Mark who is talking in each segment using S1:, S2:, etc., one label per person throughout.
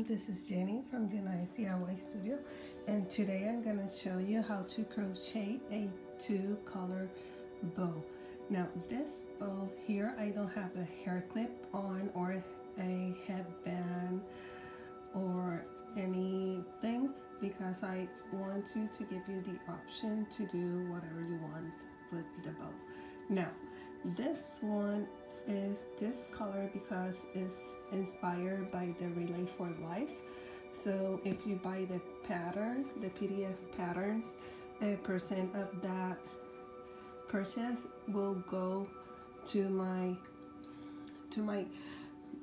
S1: everyone, this is Jenny from Jenny's DIY Studio, and today I'm going to show you how to crochet a 2-color bow. Now this bow here, I don't have a hair clip on or a headband or anything because I want you to give you the option to do whatever you want with the bow. Now this one is this color because it's inspired by the Relay for Life. So if you buy the pattern, the PDF patterns, a percent of that purchase will go to my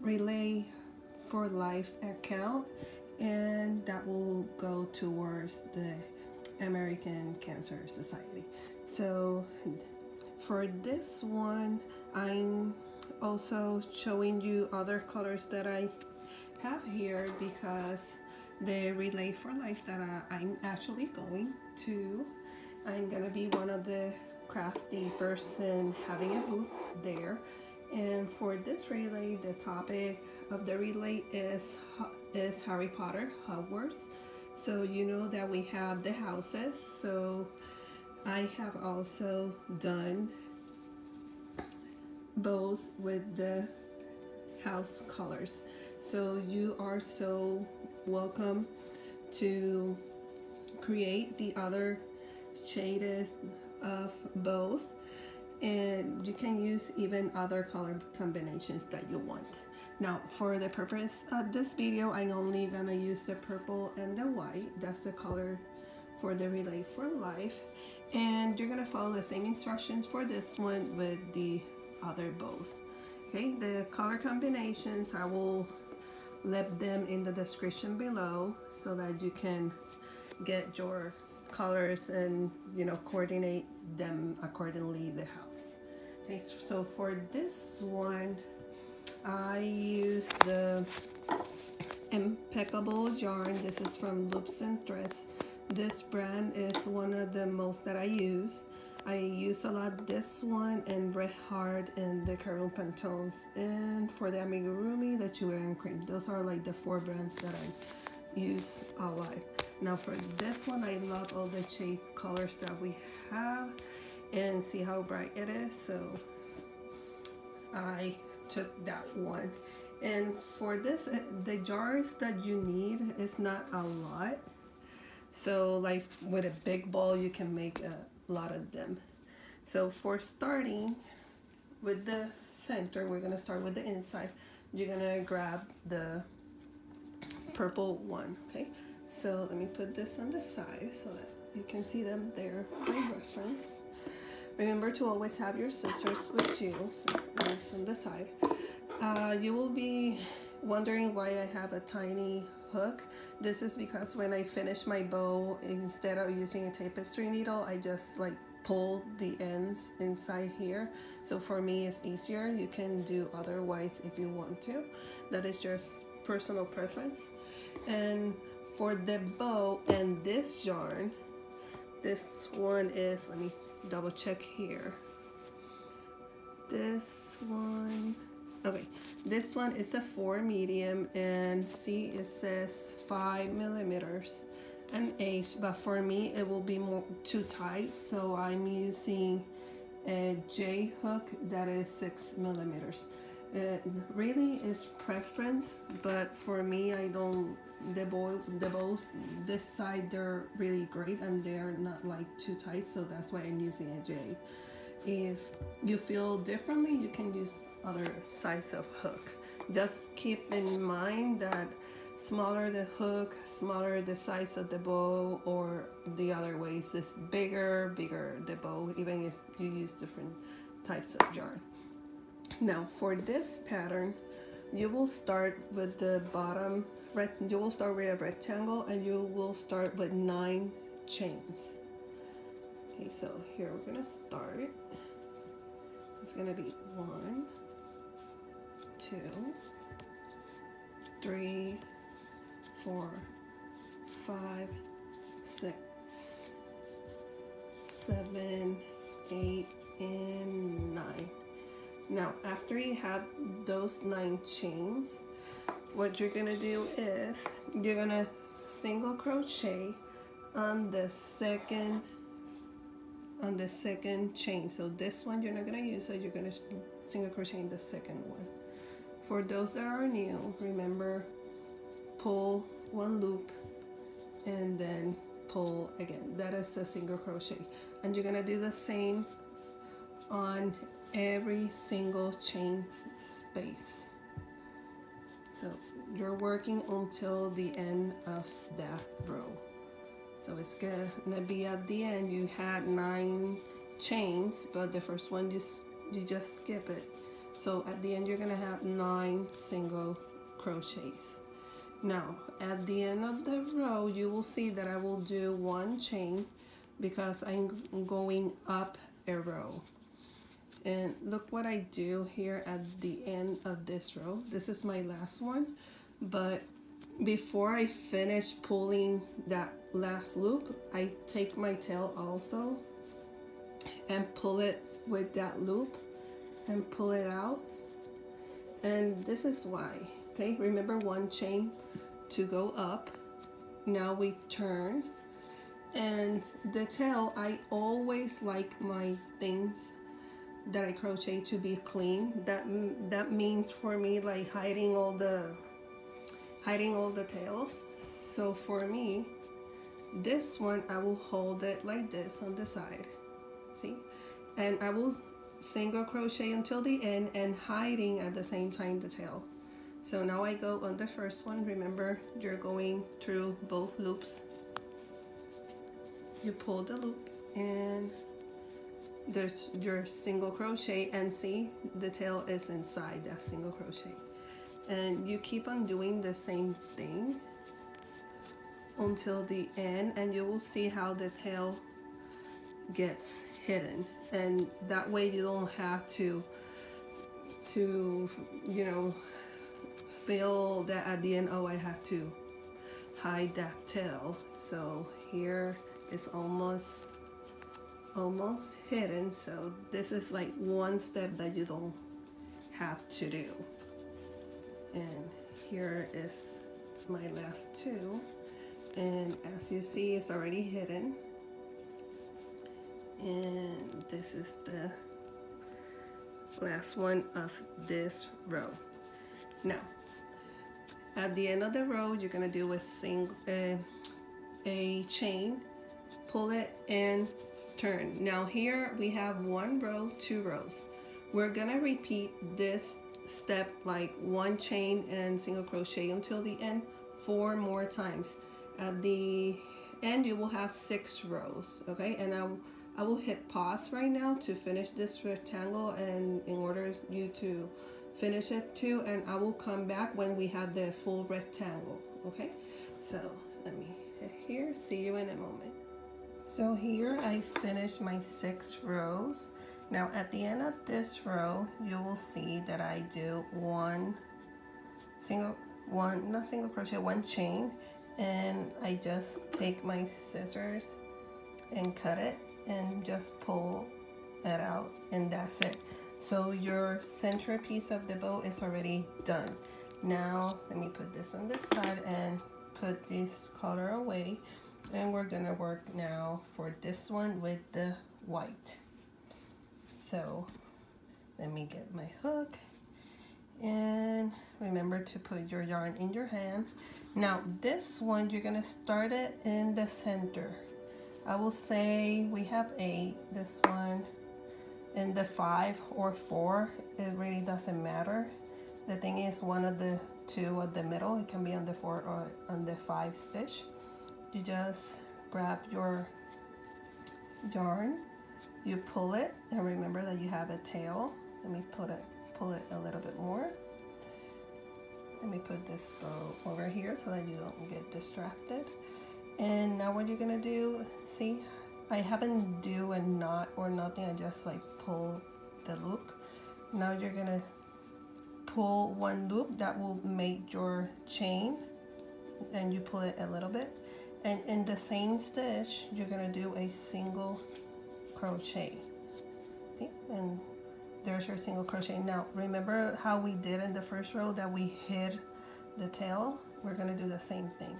S1: Relay for Life account, and that will go towards the American Cancer Society. So for this one, I'm also showing you other colors that I have here because the Relay for Life that I'm actually going to, I'm gonna be one of the crafty person having a booth there. And for this relay, the topic of the relay is Harry Potter, Hogwarts. So you know that we have the houses, so I have also done bows with the house colors. So you are so welcome to create the other shades of bows, and you can use even other color combinations that you want. Now for the purpose of this video, I'm only gonna use the purple and the white. That's the color for the Relay for Life, and you're gonna follow the same instructions for this one with the other bows. Okay, the color combinations, I will leave them in the description below so that you can get your colors and coordinate them accordingly the house. Okay, so for this one I use the Impeccable yarn. This is from Loops and Threads. This brand is one of the most that I use. I use a lot this one and Red Heart and the Caroon Pantones, and for the Amigurumi, the Chewy and Cream. Those are like the 4 brands that I use a lot. Now for this one, I love all the shade colors that we have, and see how bright it is, so I took that one. And for this, the jars that you need is not a lot. So like with a big ball, you can make a lot of them. So for starting with the center, we're gonna start with the inside. You're gonna grab the purple one, okay? So let me put this on the side so that you can see them there by reference. Remember to always have your scissors with you, nice on the side. You will be wondering why I have a tiny hook. This is because when I finish my bow, instead of using a tapestry needle, I just like pull the ends inside here. So for me it's easier. You can do otherwise if you want to. That is just personal preference. And for the bow and this yarn, this one is, let me double check here. This one, okay, this one is a 4 medium, and see it says 5 millimeters an inch, but for me it will be more too tight, so I'm using a J hook that is 6 millimeters. It really is preference, but for me, I don't, the bows this side, they're really great and they're not like too tight, so that's why I'm using a J. If you feel differently, you can use other size of hook. Just keep in mind that smaller the hook, smaller the size of the bow, or the other ways is bigger the bow, even if you use different types of yarn. Now for this pattern, you will start with the bottom, you will start with a rectangle, and you will start with 9 chains. Okay, so here we're gonna start. It's gonna be 1, 2, 3, 4, 5, 6, 7, 8, and 9. Now after you have those 9 chains, what you're gonna do is you're gonna single crochet on the second chain. So this one you're not gonna use, so you're gonna single crochet in the second one. For those that are new, remember, pull one loop and then pull again. That is a single crochet, and you're gonna do the same on every single chain space. So you're working until the end of that row. So it's gonna be at the end. You had 9 chains, but the first one you just skip it. So at the end you're gonna have 9 single crochets. Now at the end of the row you will see that I will do 1 chain because I'm going up a row. And look what I do here at the end of this row. This is my last one, but before I finish pulling that last loop, I take my tail also and pull it with that loop and pull it out. And this is why. Okay, remember 1 chain to go up. Now we turn, and the tail, I always like my things that I crochet to be clean. That means for me like hiding all the tails. So for me, this one I will hold it like this on the side, see, and I will single crochet until the end and hiding at the same time the tail. So now I go on the first one. Remember, you're going through both loops. You pull the loop and there's your single crochet, and see, the tail is inside that single crochet. And you keep on doing the same thing until the end, and you will see how the tail gets hidden. And that way you don't have to you know, feel that at the end, oh, I have to hide that tail. So here it's almost hidden. So this is like one step that you don't have to do. And here is my last 2, and as you see, it's already hidden. And this is the last one of this row. Now at the end of the row you're gonna do a chain, pull it and turn. Now here we have 1 row, 2 rows. We're gonna repeat this step like 1 chain and single crochet until the end 4 more times. At the end you will have 6 rows, okay? And I will hit pause right now to finish this rectangle, and in order you to finish it too, and I will come back when we have the full rectangle, okay? So let me hit here, see you in a moment. So here I finished my 6 rows. Now at the end of this row you will see that I do 1 chain, and I just take my scissors and cut it and just pull it out, and that's it. So your centerpiece of the bow is already done. Now let me put this on the side and put this color away, and we're gonna work now for this one with the white. So let me get my hook, and remember to put your yarn in your hand. Now this one you're gonna start it in the center. I will say we have 8, this one in the 5 or 4, it really doesn't matter. The thing is, one of the 2 at the middle, it can be on the 4 or on the 5 stitch. You just grab your yarn, you pull it, and remember that you have a tail. Let me pull it a little bit more. Let me put this bow over here so that you don't get distracted. And now what you're gonna do, see, I haven't do a knot or nothing, I just like pull the loop. Now you're gonna pull 1 loop that will make your chain, and you pull it a little bit, and in the same stitch you're gonna do a single crochet. See, and there's your single crochet. Now remember how we did in the first row that we hid the tail, we're gonna do the same thing.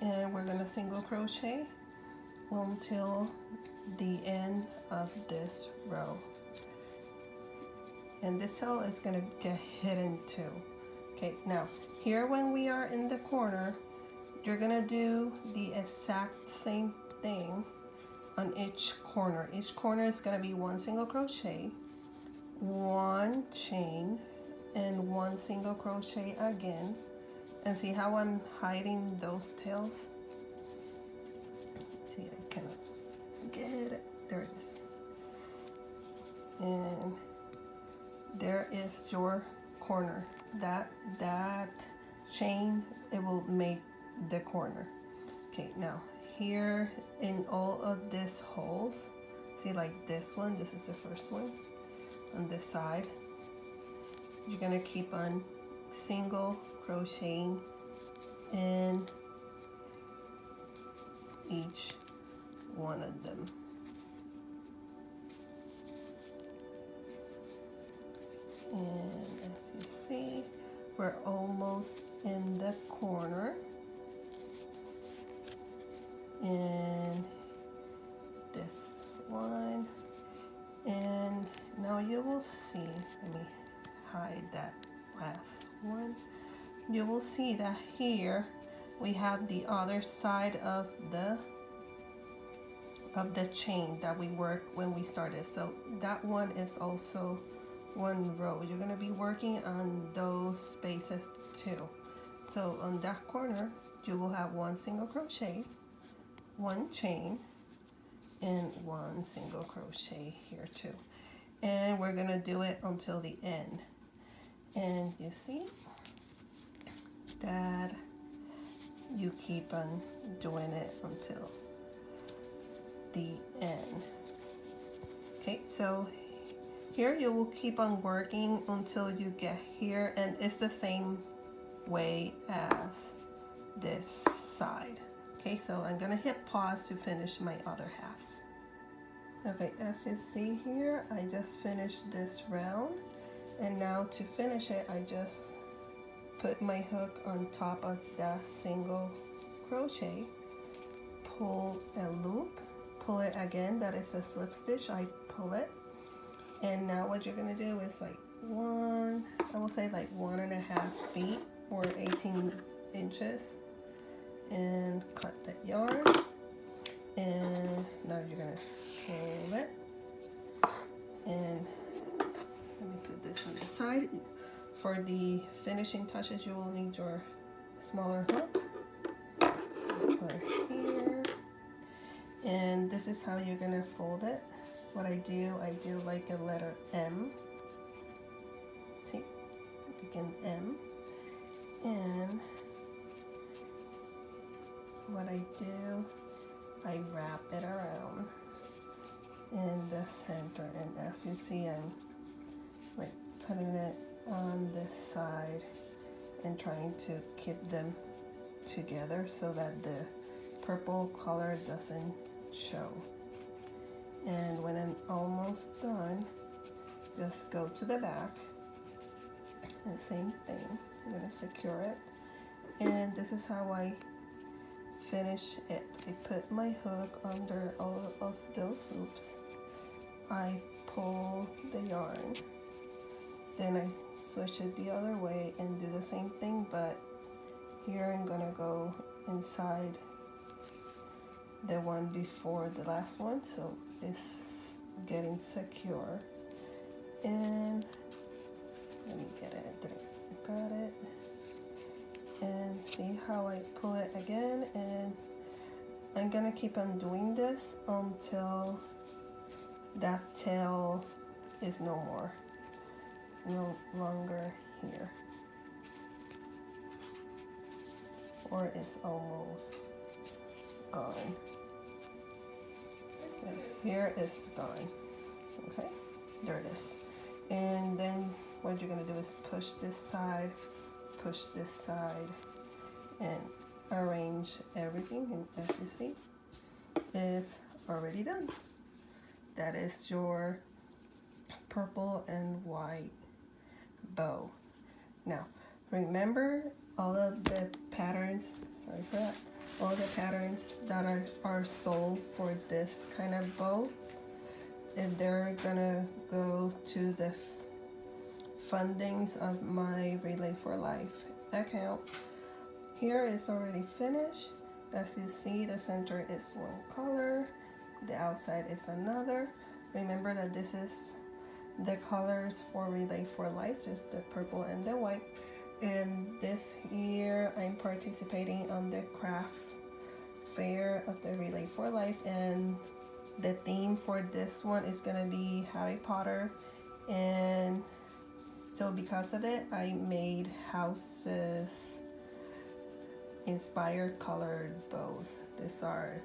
S1: And we're gonna single crochet until the end of this row. And this tail is gonna get hidden too. Okay, now here when we are in the corner, you're gonna do the exact same thing on each corner. Each corner is gonna be 1 single crochet, 1 chain, and 1 single crochet again. And see how I'm hiding those tails? See, I cannot get it. There it is. And there is your corner. That chain, it will make the corner. Okay, now here in all of these holes, see, like this one, this is the first one on this side, you're gonna keep on single crocheting in each one of them. And as you see, we're almost in the corner. And this one, and now you will see, let me hide that last one. You will see that here we have the other side of the chain that we worked when we started. So that one is also 1 row. You're going to be working on those spaces too. So on that corner you will have 1 single crochet, 1 chain, and 1 single crochet here too. And we're going to do it until the end. And you see that you keep on doing it until the end. Okay, so here you will keep on working until you get here, and it's the same way as this side. Okay, so I'm gonna hit pause to finish my other half. Okay, as you see here, I just finished this round, and now to finish it, I just put my hook on top of that single crochet, pull a loop, pull it again, that is a slip stitch, I pull it, and now what you're gonna do is like I will say like 1.5 feet or 18 inches, and cut that yarn, and now you're gonna pull it, and let me put this on the side. For the finishing touches, you will need your smaller hook. Put it here, and this is how you're gonna fold it. What I do like a letter M. See, like an M, and what I do, I wrap it around in the center, and as you see, I'm like putting it on this side and trying to keep them together so that the purple color doesn't show. And when I'm almost done, just go to the back and same thing, I'm gonna secure it, and this is how I finish it. I put my hook under all of those loops, I pull the yarn, then I switch it the other way and do the same thing, but here I'm gonna go inside the one before the last one, so it's getting secure. And let me get it, I got it, and see how I pull it again, and I'm gonna keep on doing this until that tail is no more. It's no longer here, or it's almost gone. And here it's gone. Okay, there it is. And then what you're gonna do is push this side, and arrange everything, and as you see, it's already done. That is your purple and white bow. Now, Remember all of the patterns, sorry for that, all the patterns that are sold for this kind of bow, and they're gonna go to the fundings of my Relay for Life account. Here is already finished. As you see, the center is one color, the outside is another. Remember that this is the colors for Relay for Life, just the purple and the white. And this year I'm participating on the craft fair of the Relay for Life, and the theme for this one is gonna be Harry Potter. And so because of it, I made houses inspired colored bows. These are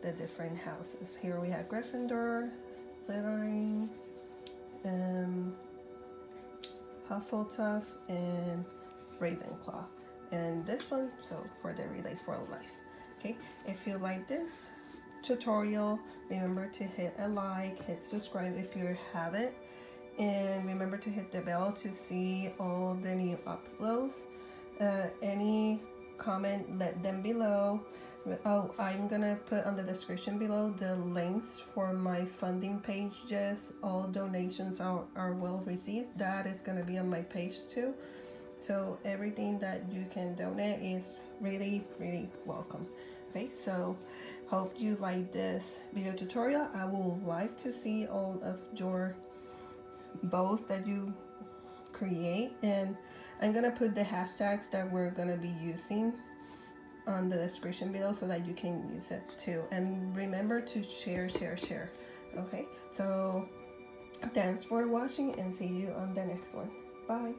S1: the different houses. Here we have Gryffindor, Slytherin, Hufflepuff, and Ravenclaw. And this one, so for the Relay for Life. Okay, if you like this tutorial, remember to hit a like, hit subscribe if you haven't, and remember to hit the bell to see all the new uploads. Any comment, let them below. Oh, I'm gonna put on the description below the links for my funding pages. All donations are well received. That is gonna be on my page too. So everything that you can donate is really welcome. Okay, so hope you like this video tutorial. I would like to see all of your bows that you create, and I'm gonna put the hashtags that we're gonna be using on the description below so that you can use it too. And remember to share. Okay, so thanks for watching and see you on the next one. Bye.